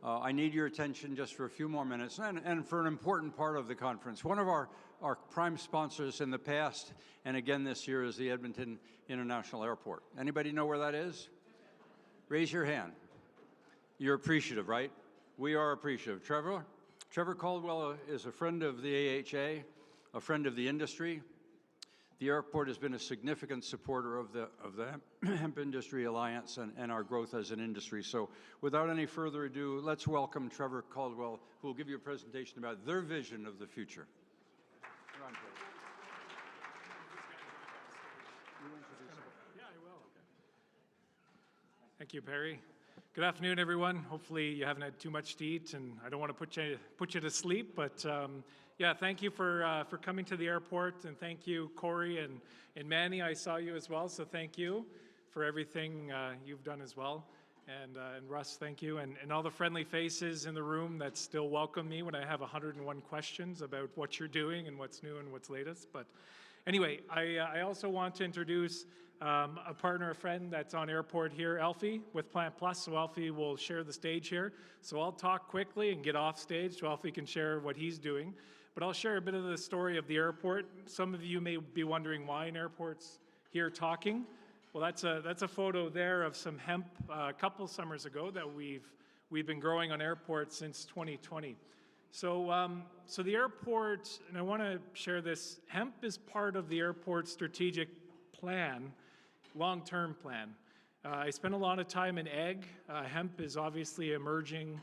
I need your attention just for a few more minutes and for an important part of the conference. One of our prime sponsors in the past and again this year is the Edmonton International Airport. Anybody know where that is? Raise your hand. You're appreciative, right? We are appreciative. Trevor Caldwell is a friend of the AHA, a friend of the industry. The airport has been a significant supporter of the Hemp Industry Alliance and our growth as an industry. So without any further ado, let's welcome Trevor Caldwell, who will give you a presentation about their vision of the future. Come on, Trevor. Yeah, I will. Thank you, Perry. Good afternoon, everyone. Hopefully you haven't had too much to eat, and I don't want to put you to sleep, but yeah, thank you for coming to the airport, and thank you, Corey and Manny. I saw you as well, so thank you for everything you've done as well. And Russ, thank you, and all the friendly faces in the room that still welcome me when I have 101 questions about what you're doing and what's new and what's latest. But anyway, I also want to introduce a partner, a friend that's on airport here, Alfie, with Plant Plus. So Alfie will share the stage here. So I'll talk quickly and get off stage so Alfie can share what he's doing. But I'll share a bit of the story of the airport. Some of you may be wondering why an airport's here talking. Well, that's a photo there of some hemp a couple summers ago that we've been growing on airport since 2020. So the airport, and I want to share this, hemp is part of the airport's strategic plan, long-term plan. I spent a lot of time in YEG. Hemp is obviously an emerging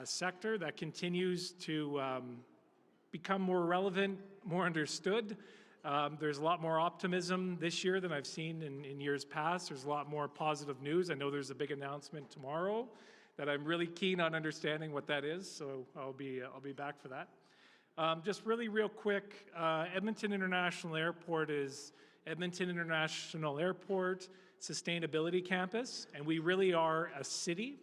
sector that continues to become more relevant, more understood. There's a lot more optimism this year than I've seen in years past. There's a lot more positive news. I know there's a big announcement tomorrow that I'm really keen on understanding what that is, so I'll be back for that. Just really real quick, Edmonton International Airport is Edmonton International Airport Sustainability Campus, and we really are a city,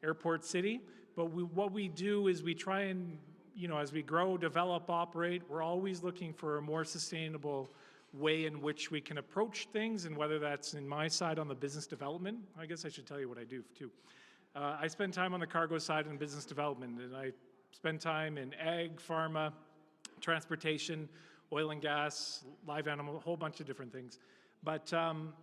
airport city, but what we do is we try and, you know, as we grow, develop, operate, we're always looking for a more sustainable way in which we can approach things, and whether that's in my side on the business development. I guess I should tell you what I do too. I spend time on the cargo side in business development, and I spend time in ag, pharma, transportation, oil and gas, live animal, a whole bunch of different things. But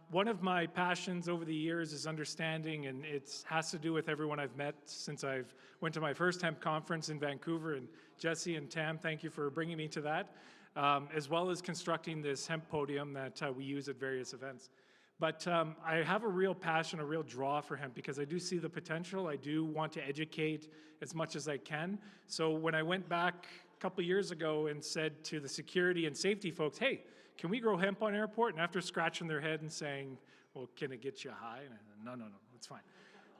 one of my passions over the years is understanding, and it has to do with everyone I've met since I've went to my first hemp conference in Vancouver, and Jesse and Tam, thank you for bringing me to that, as well as constructing this hemp podium that we use at various events. But I have a real passion, a real draw for hemp because I do see the potential. I do want to educate as much as I can. So when I went back a couple years ago and said to the security and safety folks, hey, can we grow hemp on airport? And after scratching their head and saying, well, can it get you high? And I said, no, it's fine.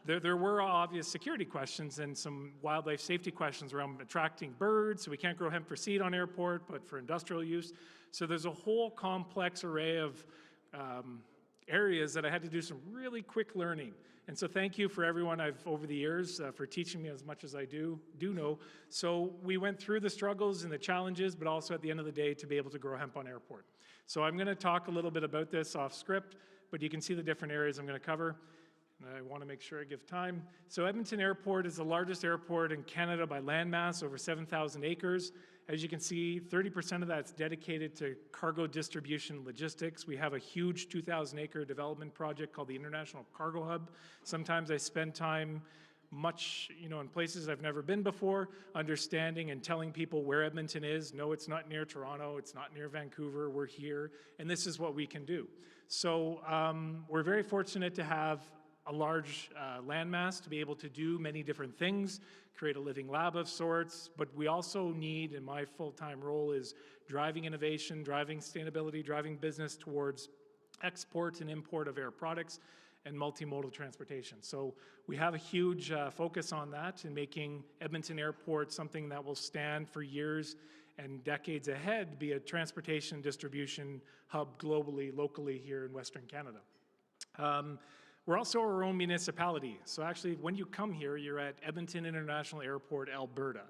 There were obvious security questions and some wildlife safety questions around attracting birds. So we can't grow hemp for seed on airport, but for industrial use. So there's a whole complex array of areas that I had to do some really quick learning. And so thank you for everyone over the years for teaching me as much as I do know. So we went through the struggles and the challenges, but also at the end of the day to be able to grow hemp on airport. So I'm going to talk a little bit about this off script, but you can see the different areas I'm going to cover. And I want to make sure I give time. So Edmonton Airport is the largest airport in Canada by landmass, over 7,000 acres. As you can see, 30% of that's dedicated to cargo distribution logistics. We have a huge 2,000-acre development project called the International Cargo Hub. Sometimes I spend time in places I've never been before, understanding and telling people where Edmonton is. No, it's not near Toronto, it's not near Vancouver, we're here, and this is what we can do. So we're very fortunate to have a large landmass to be able to do many different things, create a living lab of sorts, but we also need, and my full-time role is driving innovation, driving sustainability, driving business towards export and import of air products and multimodal transportation. So we have a huge focus on that and making Edmonton Airport something that will stand for years and decades ahead, be a transportation distribution hub globally, locally here in Western Canada. We're also our own municipality. So actually, when you come here, you're at Edmonton International Airport, Alberta.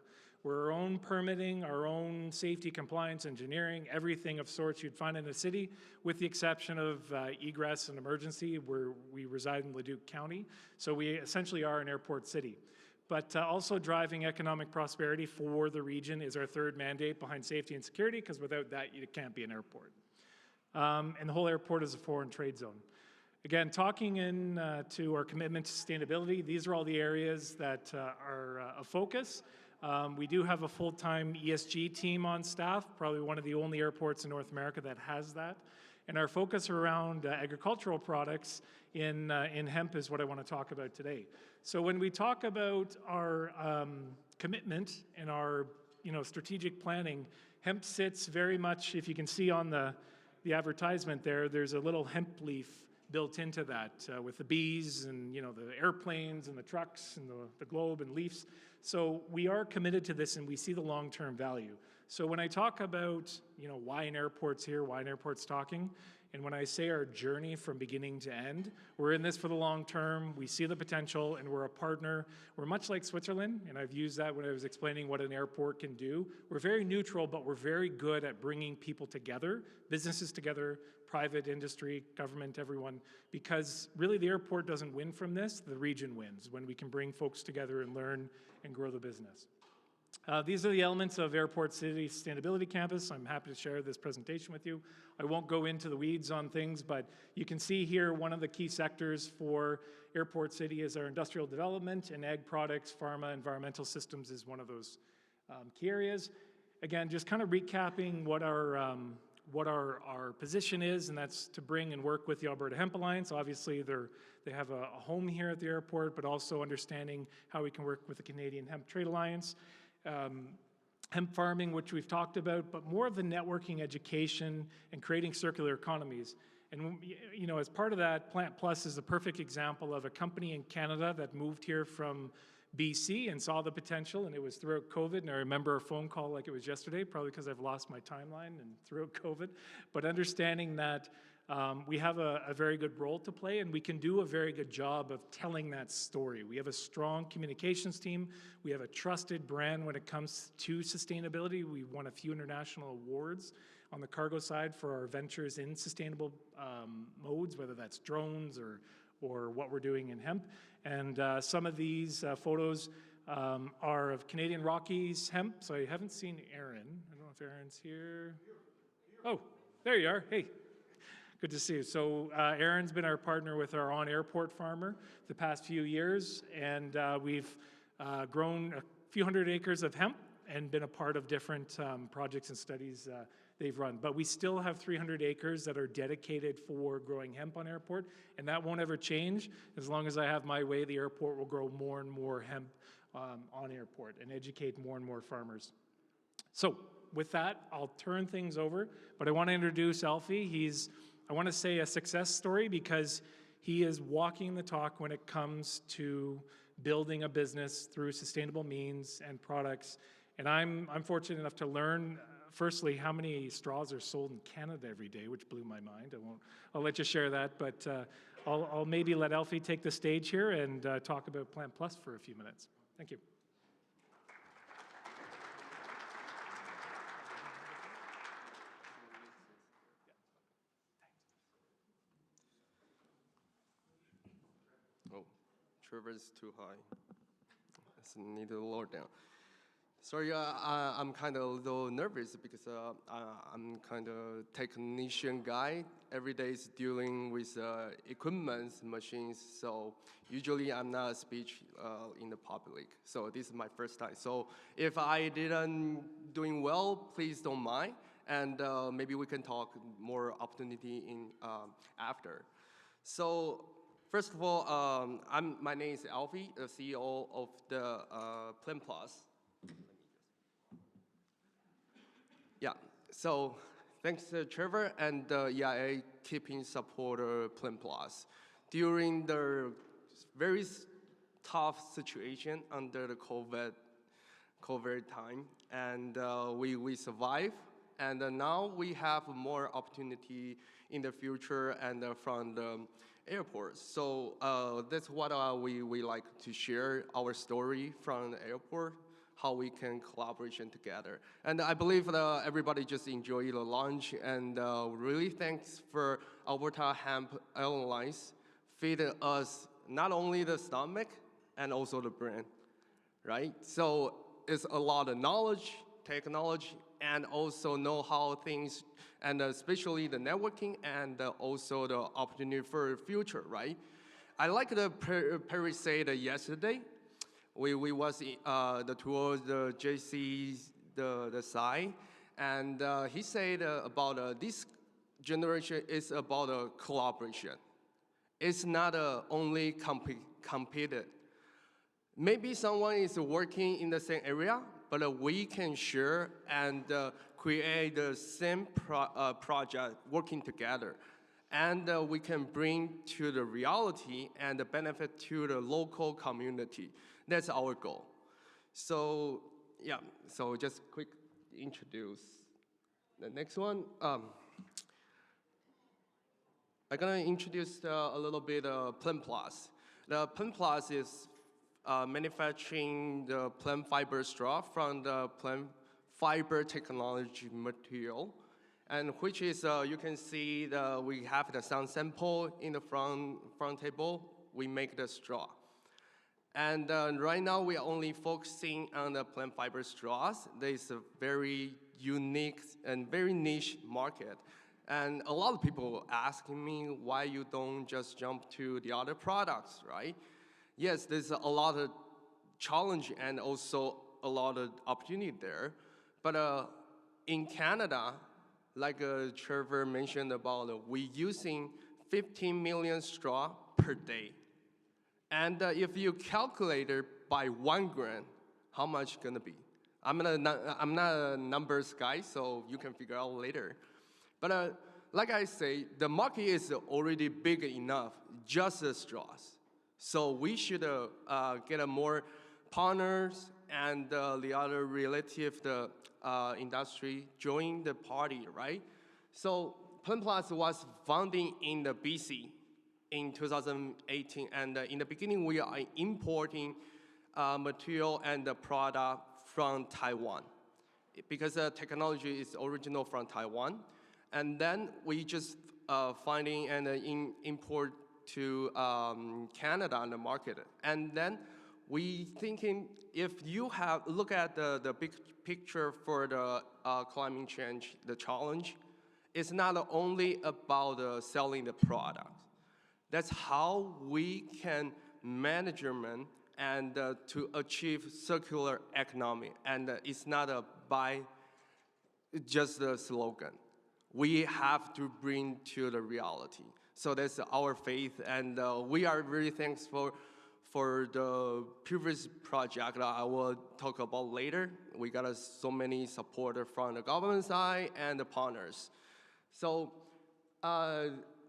We're our own permitting, our own safety, compliance, engineering, everything of sorts you'd find in a city, with the exception of egress and emergency, where we reside in Leduc County. So we essentially are an airport city. but also driving economic prosperity for the region is our third mandate behind safety and security, because without that, it can't be an airport. And the whole airport is a foreign trade zone. Again, talking to our commitment to sustainability, these are all the areas that are a focus. We do have a full-time ESG team on staff, probably one of the only airports in North America that has that. And our focus around agricultural products in hemp is what I want to talk about today. So when we talk about our commitment and our strategic planning, hemp sits very much, if you can see on the advertisement there, there's a little hemp leaf built into that with the bees and the airplanes and the trucks and the globe and leaves. So we are committed to this and we see the long-term value. So when I talk about why an airport's here, why an airport's talking, and when I say our journey from beginning to end, we're in this for the long term, we see the potential, and we're a partner. We're much like Switzerland, and I've used that when I was explaining what an airport can do. We're very neutral, but we're very good at bringing people together, businesses together, private industry, government, everyone, because really the airport doesn't win from this, the region wins when we can bring folks together and learn and grow the business. These are the elements of Airport City Sustainability Campus. I'm happy to share this presentation with you. I won't go into the weeds on things, but you can see here one of the key sectors for Airport City is our industrial development, and ag products, pharma, environmental systems is one of those key areas. Again, just kind of recapping what our position is, and that's to bring and work with the Alberta Hemp Alliance. Obviously, they have a home here at the airport, but also understanding how we can work with the Canadian Hemp Trade Alliance. Hemp farming, which we've talked about, but more of the networking, education, and creating circular economies. And as part of that, Plant Plus is a perfect example of a company in Canada that moved here from BC and saw the potential, and it was throughout COVID, and I remember a phone call like it was yesterday, probably because I've lost my timeline and throughout COVID, but understanding that we have a very good role to play, and we can do a very good job of telling that story. We have a strong communications team. We have a trusted brand when it comes to sustainability. We won a few international awards on the cargo side for our ventures in sustainable modes, whether that's drones or what we're doing in hemp. And some of these photos are of Canadian Rockies hemp. So I haven't seen Aaron. I don't know if Aaron's here. Oh, there you are. Hey. Good to see you. So Aaron's been our partner with our on-airport farmer the past few years, and we've grown a few hundred acres of hemp and been a part of different projects and studies they've run. But we still have 300 acres that are dedicated for growing hemp on airport, and that won't ever change. As long as I have my way, the airport will grow more and more hemp on airport and educate more and more farmers. So with that, I'll turn things over, but I want to introduce Alfie. I want to say a success story because he is walking the talk when it comes to building a business through sustainable means and products. And I'm fortunate enough to learn, firstly, how many straws are sold in Canada every day, which blew my mind. I'll let you share that, but I'll maybe let Alfie take the stage here and talk about Plant Plus for a few minutes. Thank you. Is too high. So need to lower down. Sorry, I'm kind of a little nervous because I'm kind of technician guy. Every day is dealing with equipment, machines. So usually I'm not a speech in the public. So this is my first time. So if I didn't doing well, please don't mind. And maybe we can talk more opportunity in after. So. First of all, my name is Alfie, the CEO of the Plant Plus. Yeah, so thanks to Trevor and EIA keeping support Plant Plus. During the very tough situation under the COVID time, and we survived. And now we have more opportunity in the future and from the airports. So that's what we like to share our story from the airport, how we can collaboration together. And I believe everybody just enjoyed the lunch, and really thanks for Alberta Hemp Alliance feed us not only the stomach and also the brain. right? So it's a lot of knowledge, technology, and also know-how things, and especially the networking and also the opportunity for the future, right? I like the Perry said yesterday. We was the tour the JC's the side, and he said about this generation is about collaboration. It's not only competed. Maybe someone is working in the same area, but we can share and create the same project working together. And we can bring to the reality and the benefit to the local community. That's our goal. So yeah, so just quick introduce the next one. I'm gonna introduce a little bit Plant Plus. The Plant Plus is manufacturing the plant fiber straw from the plant fiber technology material, and which is, you can see we have the sound sample in the front table. We make the straw. And right now we are only focusing on the plant fiber straws. There is a very unique and very niche market. And a lot of people asking me why you don't just jump to the other products, right? Yes, there's a lot of challenge and also a lot of opportunity there. But in Canada, like Trevor mentioned about, we're using 15 million straw per day. And if you calculate it by 1 gram, how much gonna be? I'm not a numbers guy, so you can figure out later. But like I say, the market is already big enough, just the straws. So we should get more partners and the other relative industry join the party, right? So Plant Plus was founded in the BC in 2018, and in the beginning we are importing material and the product from Taiwan because the technology is original from Taiwan, and then we just finding and import to Canada on the market, and then we thinking if you look at the big picture for the climate change, the challenge, it's not only about selling the product. That's how we can management and to achieve circular economy. And it's not by just a slogan. We have to bring to the reality. So that's our faith, and we are very thankful for the previous project that I will talk about later. We got so many support from the government side and the partners. So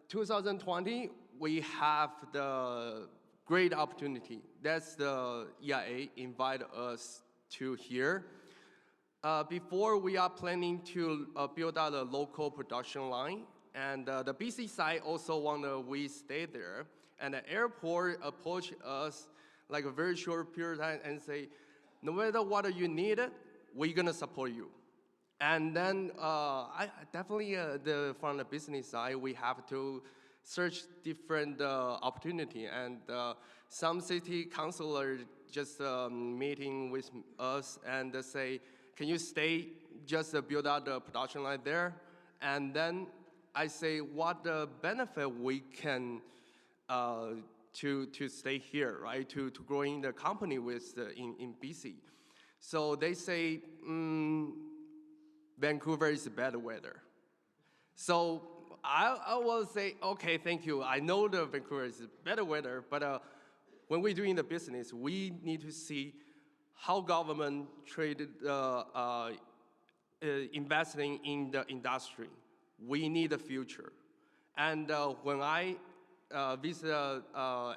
2020, we have the great opportunity. That's the EIA invite us to here. Before we are planning to build out a local production line, and the BC side also we stay there. And the airport approached us like a very short period of time and say, no matter what you need, we're gonna support you. And then I definitely, from the business side, we have to search different opportunity. And some city councilor just meeting with us and say, can you stay, just build out the production line there? And then I say, what the benefit we can to stay here, right? To growing the company with in BC. So they say, Vancouver is bad weather. So I will say, okay, thank you. I know the Vancouver is better weather, but when we're doing the business, we need to see how government traded investing in the industry. We need a future. And when I visit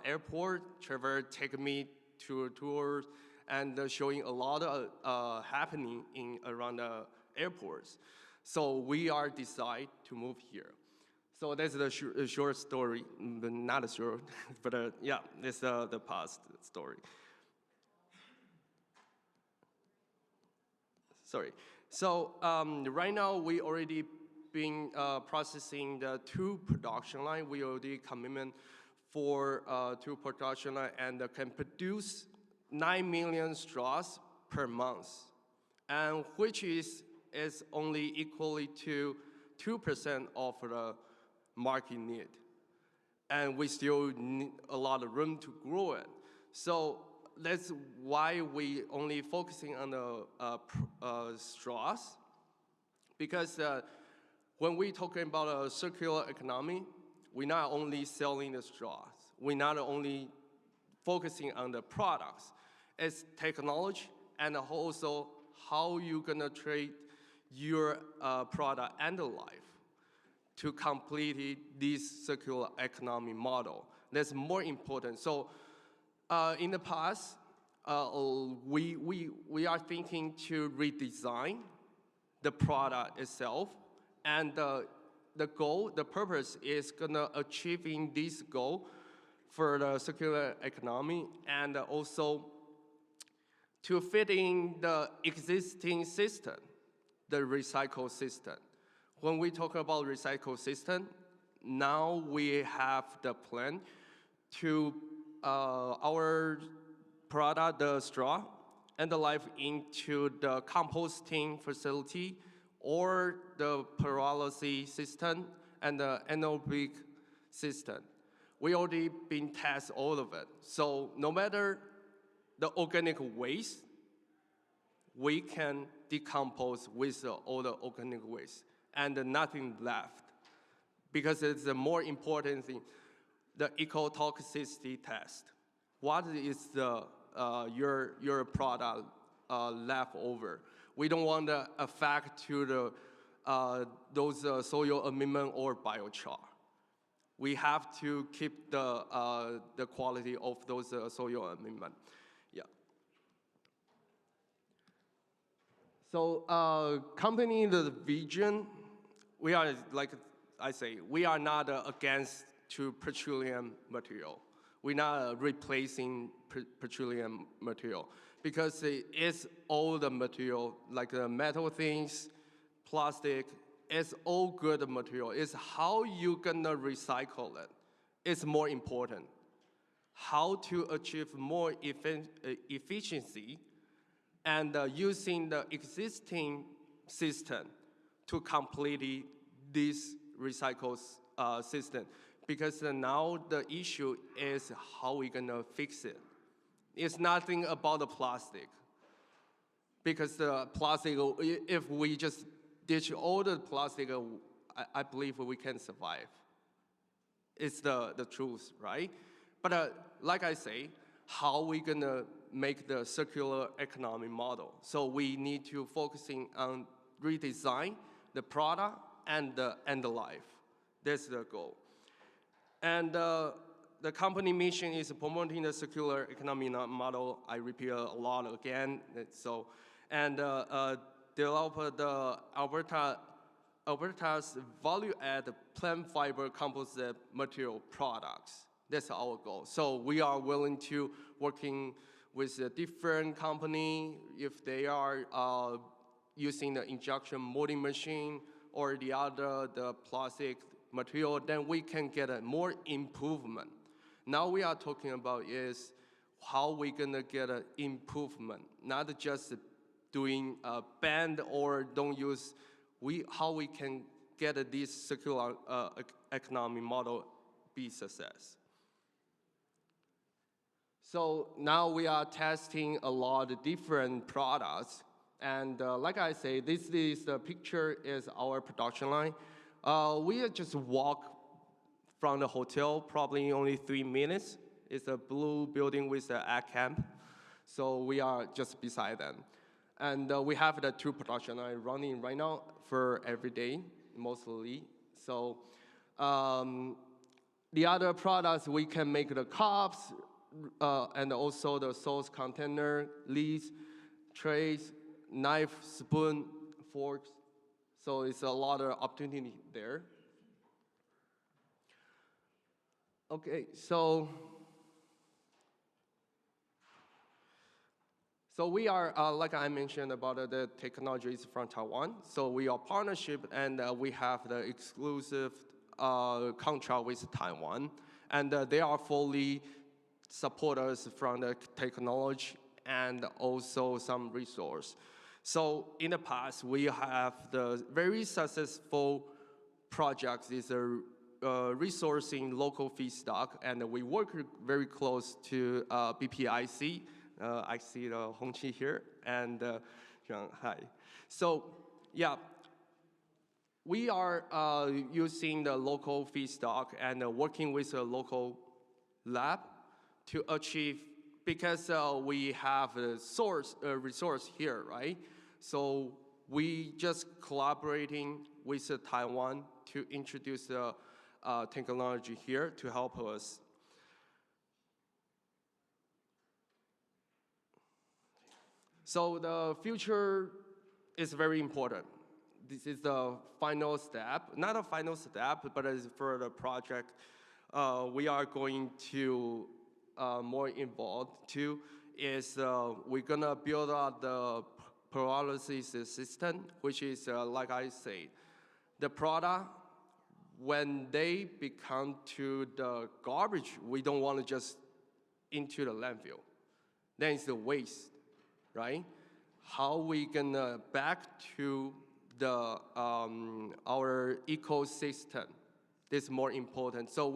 airport, Trevor take me to tours and showing a lot of happening around the airports. So we are decide to move here. So that's the short story, but not a short, but yeah, it's the past story. Sorry. So right now we already been processing the 2 production line. We already commitment for 2 production line and can produce 9 million straws per month, and which is only equally to 2% of the market need. And we still need a lot of room to grow it. So that's why we only focusing on the straws, because when we talking about a circular economy, we're not only selling the straws, we're not only focusing on the products, it's technology and also how you're gonna treat your product and the life to complete this circular economy model. That's more important. So in the past, we are thinking to redesign the product itself, and the goal, the purpose is gonna achieving this goal for the circular economy, and also to fit in the existing system, the recycle system. When we talk about recycle system, now we have the plan to our product, the straw, and the life into the composting facility or the pyrolysis system and the anaerobic system. We already been test all of it. So no matter the organic waste, we can decompose with all the organic waste and nothing left. Because it's the more important thing, the ecotoxicity test. What is the your product left over? We don't want to affect to the those soil amendment or biochar. We have to keep the quality of those soil amendment. Yeah. So company the vision, we are, like I say, we are not against to petroleum material. We're not replacing petroleum material, because it's all the material, like the metal things, plastic, it's all good material. It's how you gonna recycle it. It's more important. How to achieve more efficiency and using the existing system to complete this recycle system. Because now the issue is how we're gonna fix it. It's nothing about the plastic. Because the plastic, if we just ditch all the plastic, I believe we can survive. It's the truth, right? But like I say, how we gonna make the circular economy model? So we need to focusing on redesign the product and the life. That's the goal. And the company mission is promoting the circular economy model. I repeat a lot again. So, and develop the Alberta's value-add plant fiber composite material products. That's our goal. So we are willing to working with a different company if they are using the injection molding machine or the plastic material, then we can get a more improvement. Now we are talking about is how we gonna get an improvement, not just doing a ban or don't use, how we can get this circular economy model be success. So now we are testing a lot of different products, and like I say, this is the picture is our production line. We just walk from the hotel, probably only 3 minutes. It's a blue building with an Hemp. So we are just beside them. And we have the 2 production lines running right now for every day, mostly. So the other products, we can make the cups, and also the sauce container, lids, trays, knife, spoon, forks. So it's a lot of opportunity there. Okay, so we are, like I mentioned about the technologies from Taiwan. So we are partnership, and we have the exclusive contract with Taiwan. And they are fully support us from the technology and also some resource. So in the past, we have the very successful projects is resourcing local feedstock, and we work very close to BPIC. I see the Hongqi here and Shanghai. So yeah, we are using the local feedstock and working with a local lab to achieve, because we have a resource here, right? So we just collaborating with Taiwan to introduce the technology here to help us. So the future is very important. This is the final step, not a final step, but as for the project, we are going to more involved too, is we're gonna build out the pyrolysis system, which is, like I say, the product, when they become to the garbage, we don't want to just into the landfill. Then it's the waste, right? How we gonna back to the our ecosystem? This is more important. So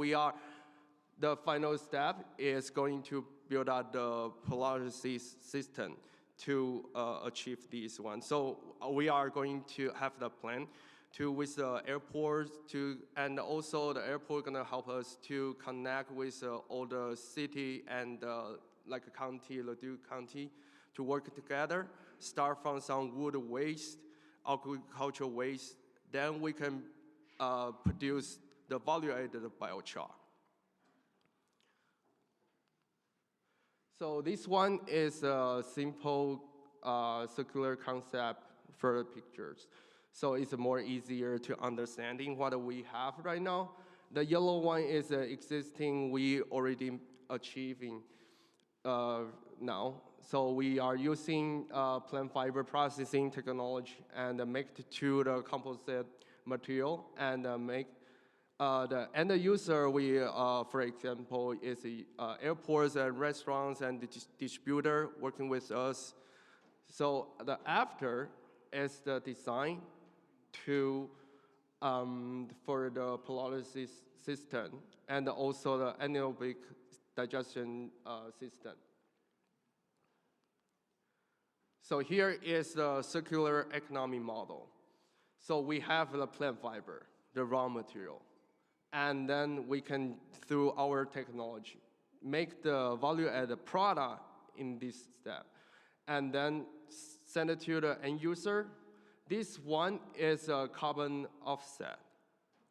the final step is going to build out the pyrolysis system to achieve this one. So we are going to have the plan with the airports and also the airport gonna help us to connect with all the city and like county, Ladue County, to work together, start from some wood waste, agricultural waste, then we can produce the value-added biochar. So this one is a simple circular concept for the pictures. So it's more easier to understanding what we have right now. The yellow one is existing, we already achieving now. So we are using plant fiber processing technology and make it to the composite material and make the end user, we, for example, is airports and restaurants and distributor working with us. So the after is the design for the pyrolysis system and also the anaerobic digestion system. So here is the circular economy model. So we have the plant fiber, the raw material, and then we can, through our technology, make the value-added product in this step, and then send it to the end user. This one is a carbon offset.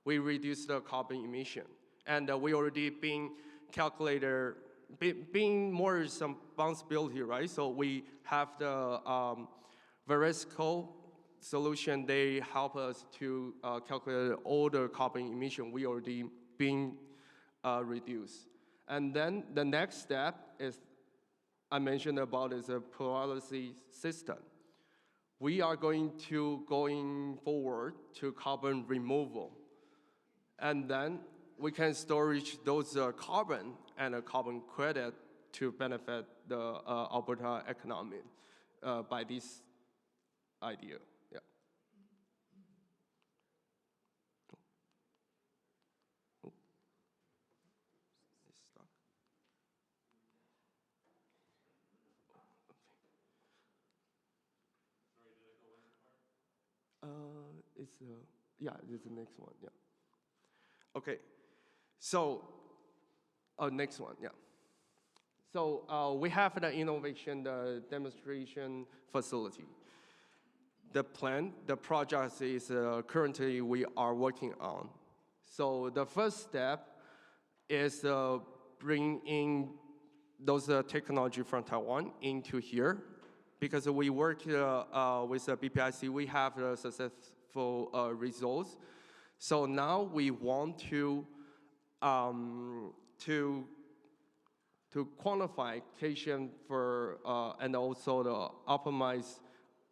We reduce the carbon emission, and we already been calculated, being more responsibility, right? So we have the Verisco solution. They help us to calculate all the carbon emission we already been reduced. And then the next step is, I mentioned about, is a pyrolysis system. We are going forward to carbon removal. And then we can storage those carbon and a carbon credit to benefit the Alberta economy by this idea. Yeah. Oh. It's stuck. It's the next one, yeah. Okay, so, next one, yeah. So we have the innovation, the demonstration facility. The plan, the project is currently we are working on. So the first step is bring in those technology from Taiwan into here, because we work with BPIC, we have successful results. So now we want to quantification for and also to optimize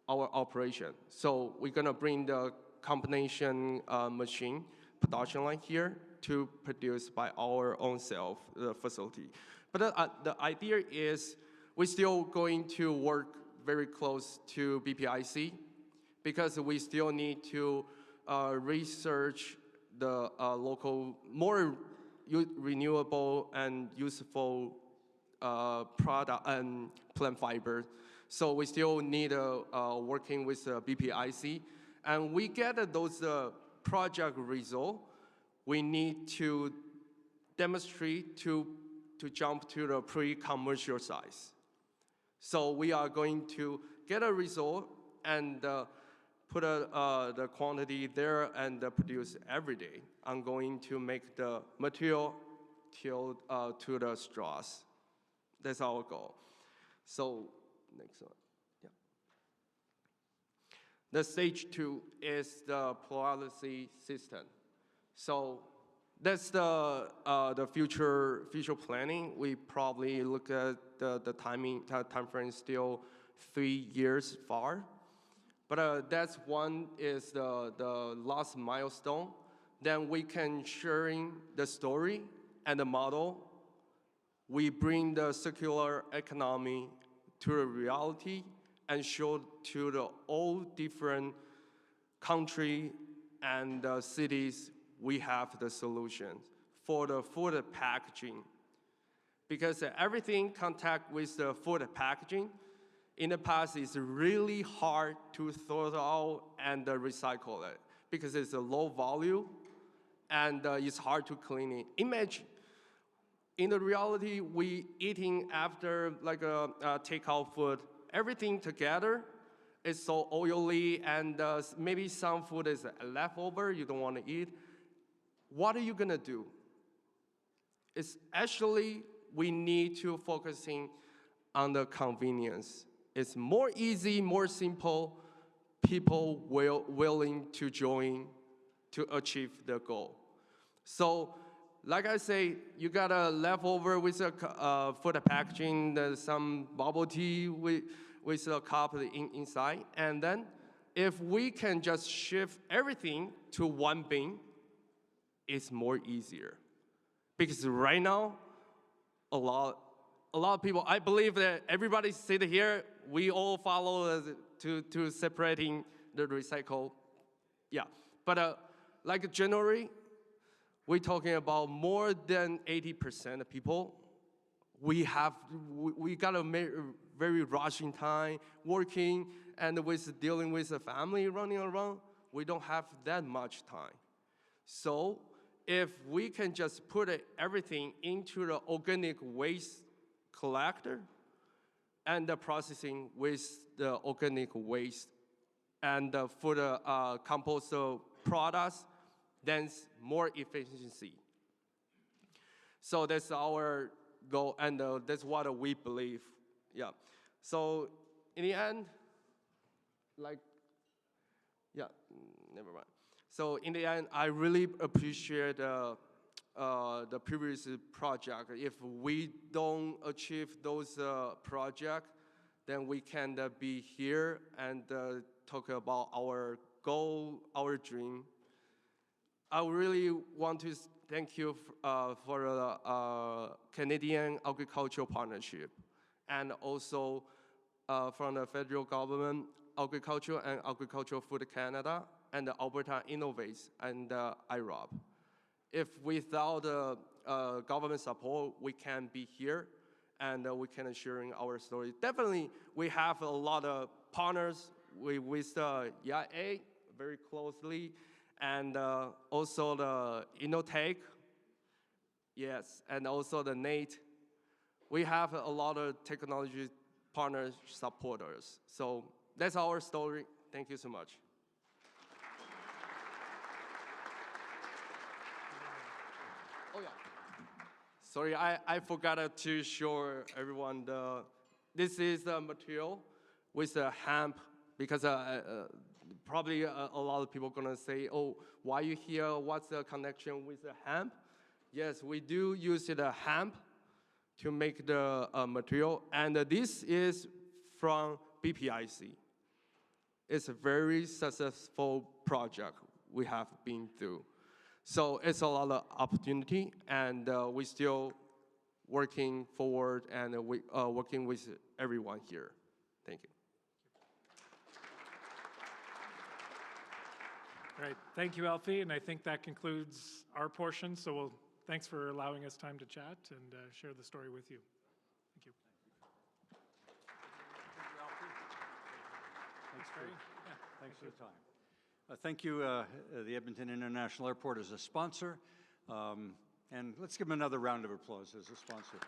our operation. So we're gonna bring the combination machine production line here to produce by our own self, the facility. But the idea is we're still going to work very close to BPIC because we still need to research the local, more renewable and useful product and plant fiber. So we still need working with BPIC. And we get those project result, we need to demonstrate to jump to the pre-commercial size. So we are going to get a result and put the quantity there and produce every day. I'm going to make the material till to the straws. That's our goal. So next one. Yeah. The stage 2 is the pyrolysis system. So that's the future planning. We probably look at the time frame still 3 years far. But that's one is the last milestone. Then we can sharing the story and the model. We bring the circular economy to the reality and show to the all different country and cities we have the solutions for the food packaging. Because everything contact with the food packaging in the past is really hard to throw it out and recycle it because it's a low volume and it's hard to clean it. Imagine, in the reality, we eating after like a takeout food, everything together is so oily and maybe some food is leftover, you don't want to eat. What are you gonna do? It's actually, we need to focusing on the convenience. It's more easy, more simple, people willing to join to achieve the goal. So, like I say, you got a leftover with a food packaging, some bubble tea with a cup inside, and then if we can just shift everything to one bin, it's more easier. Because right now, a lot of people, I believe that everybody sit here, we all follow to separating the recycle. Yeah, but like generally, we're talking about more than 80% of people. We got a very rushing time, working, and with dealing with the family running around, we don't have that much time. So if we can just put everything into the organic waste collector and the processing with the organic waste and for the compost products, then more efficiency. So that's our goal, and that's what we believe. Yeah. So in the end, like, yeah, never mind. So in the end, I really appreciate the previous project. If we don't achieve those projects, then we can be here and talk about our goal, our dream. I really want to thank you for the Canadian Agricultural Partnership and also from the federal government, Agriculture and Agricultural Food Canada, and the Alberta Innovates and IROB. If without government support, we can't be here and we can sharing our story. Definitely, we have a lot of partners with YEG very closely, and also the Innotech, yes, and also the NATE. We have a lot of technology partners, supporters. So that's our story. Thank you so much. Oh yeah. Sorry, I forgot to show everyone this is the material with the hemp, because probably a lot of people are gonna say, oh, why are you here? What's the connection with the hemp? Yes, we do use the hemp to make the material, and this is from BPIC. It's a very successful project we have been through. So it's a lot of opportunity, and we still working forward and working with everyone here. Thank you. All right, thank you, Alfie, and I think that concludes our portion. So thanks for allowing us time to chat and share the story with you. Thank you. Thanks, Barry. Yeah, thanks for the time. Thank you, the Edmonton International Airport as a sponsor. And let's give them another round of applause as a sponsor.